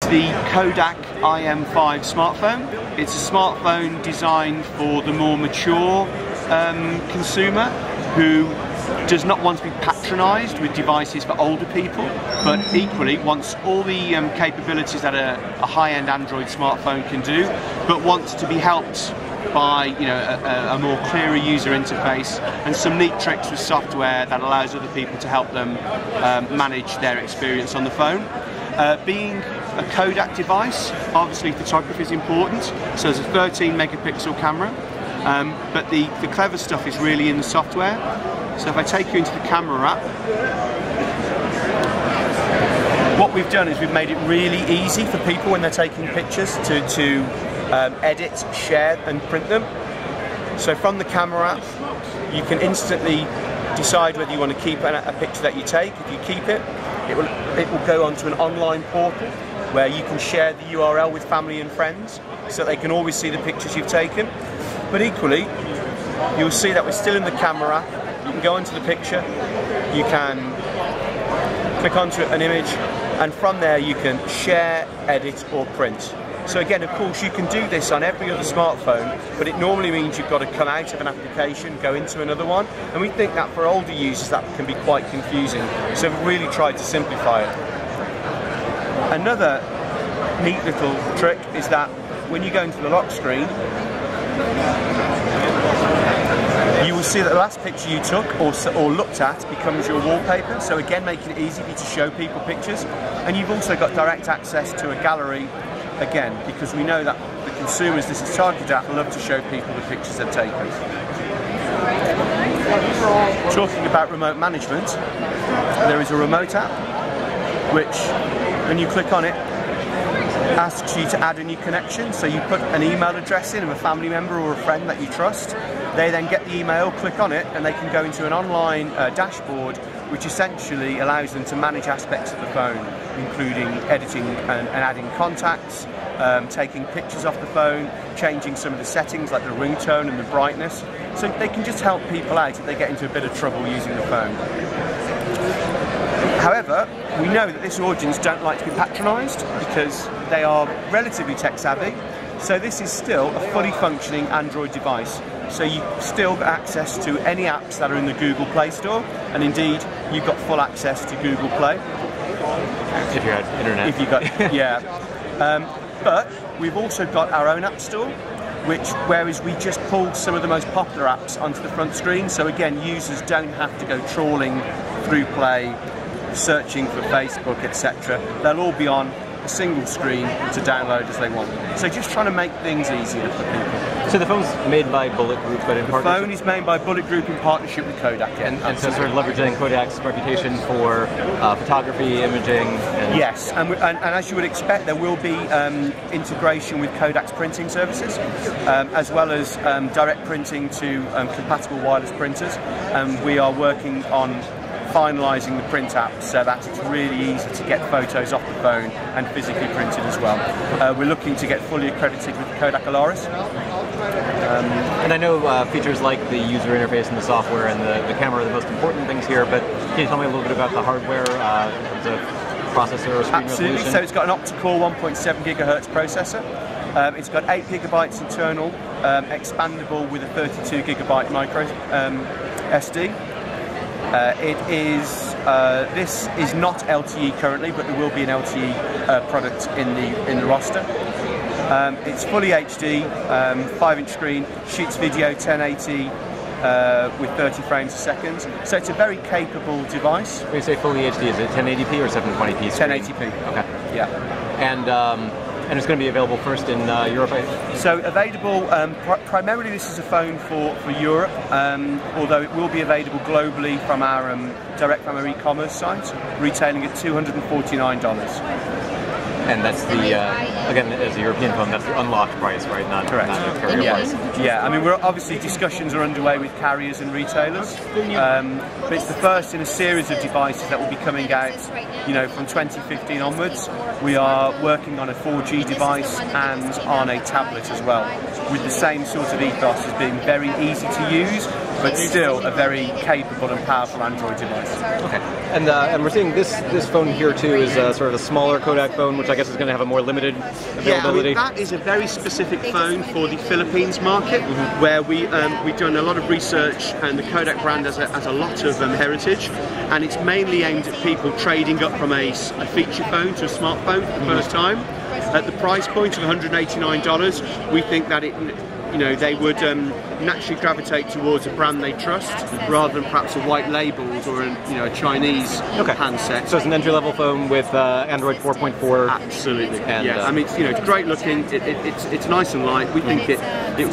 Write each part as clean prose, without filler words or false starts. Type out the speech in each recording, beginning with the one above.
the Kodak IM5 smartphone. It's a smartphone designed for the more mature consumer who does not want to be patronised with devices for older people, but equally wants all the capabilities that a high-end Android smartphone can do, but wants to be helped by a more clearer user interface and some neat tricks with software that allows other people to help them manage their experience on the phone. Being a Kodak device, obviously photography is important, so there's a 13 megapixel camera, but the clever stuff is really in the software. So if I take you into the camera app, what we've done is we've made it really easy for people when they're taking pictures to edit, share and print them. So from the camera app you can instantly decide whether you want to keep a picture that you take. If you keep it, it will go onto an online portal where you can share the URL with family and friends so they can always see the pictures you've taken. But equally, you'll see that we're still in the camera app. You can go onto the picture, you can click onto an image, and from there you can share, edit or print. So again, of course, you can do this on every other smartphone, but it normally means you've got to come out of an application, go into another one, and we think that for older users that can be quite confusing. So we've really tried to simplify it. Another neat little trick is that when you go into the lock screen, you will see that the last picture you took or looked at becomes your wallpaper, so again making it easy for you to show people pictures. And you've also got direct access to a gallery, again, because we know that the consumers this is targeted at love to show people the pictures they've taken. Talking about remote management, there is a remote app which, when you click on it, asks you to add a new connection. So you put an email address in of a family member or a friend that you trust. They then get the email, click on it, and they can go into an online dashboard which essentially allows them to manage aspects of the phone, including editing and adding contacts, taking pictures off the phone, changing some of the settings like the ringtone and the brightness. So they can just help people out if they get into a bit of trouble using the phone. However, we know that this audience don't like to be patronised because they are relatively tech savvy, so this is still a fully functioning Android device. So you still got access to any apps that are in the Google Play Store, and indeed you've got full access to Google Play. If you had internet. If you got, yeah. But we've also got our own app store, whereas we just pulled some of the most popular apps onto the front screen, so again users don't have to go trawling through Play, searching for Facebook, etc. They'll all be on a single screen to download as they want. So just trying to make things easier for people. So the phone's made by Bullet Group, but in partnership? The phone is made by Bullet Group in partnership with Kodak. And so sort of leveraging Kodak's reputation for photography, imaging? Yes, and as you would expect, there will be integration with Kodak's printing services, as well as direct printing to compatible wireless printers. And we are working on finalising the print app so that it's really easy to get photos off the phone and physically printed as well. We're looking to get fully accredited with Kodak Alaris. And I know features like the user interface and the software and the camera are the most important things here, but can you tell me a little bit about the hardware in terms of processor or screen resolution? So it's got an octa-core 1.7 gigahertz processor. It's got 8 gigabytes internal, expandable with a 32 gigabyte micro SD. This is not LTE currently, but there will be an LTE product in the roster. It's fully HD, 5-inch screen, shoots video 1080 with 30 frames a second. So it's a very capable device. When you say fully HD, is it 1080p or 720p? 1080p. Okay. Yeah. And it's going to be available first in Europe, I think? So available, primarily this is a phone for Europe, although it will be available globally from our direct from our e-commerce site, retailing at $249. And that's the, again, as a European phone, that's the unlocked price, right? Not, correct. Not the carrier price. Yeah, I mean, obviously discussions are underway with carriers and retailers, but it's the first in a series of devices that will be coming out, from 2015 onwards. We are working on a 4G device and on a tablet as well, with the same sort of ethos as being very easy to use, but still a very capable and powerful Android device. Okay, and we're seeing this phone here too is sort of a smaller Kodak phone, which I guess is going to have a more limited availability. Yeah, I mean, that is a very specific phone for the Philippines market, where we've done a lot of research, and the Kodak brand has a lot of heritage, and it's mainly aimed at people trading up from a feature phone to a smartphone for the first time. At the price point of $189, we think that they would naturally gravitate towards a brand they trust, rather than perhaps a white labeled or a Chinese handset. So it's an entry-level phone with Android 4.4. Absolutely. And, yeah. I mean, it's great looking. It's nice and light. We think it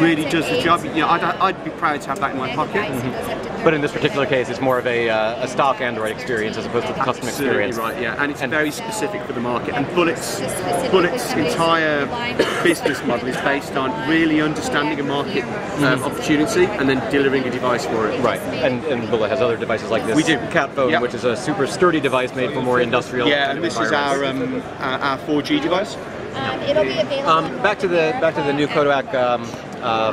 really does the job. I'd be proud to have that in my pocket. But in this particular case, it's more of a stock Android experience as opposed to the custom experience. Right, yeah, and it's very specific for the market. And Bullet's entire business model is based on really understanding a market opportunity and then delivering a device for it. Right, and Bullet has other devices like this. We do. Cat phone, which is a super sturdy device made for more industrial. Yeah, and this is our 4G device. It'll be available. Back to the new Kodak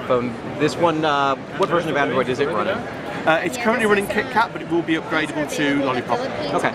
phone. This one, what version of Android is it running? It's currently running KitKat, but it will be upgradable to Lollipop. Okay.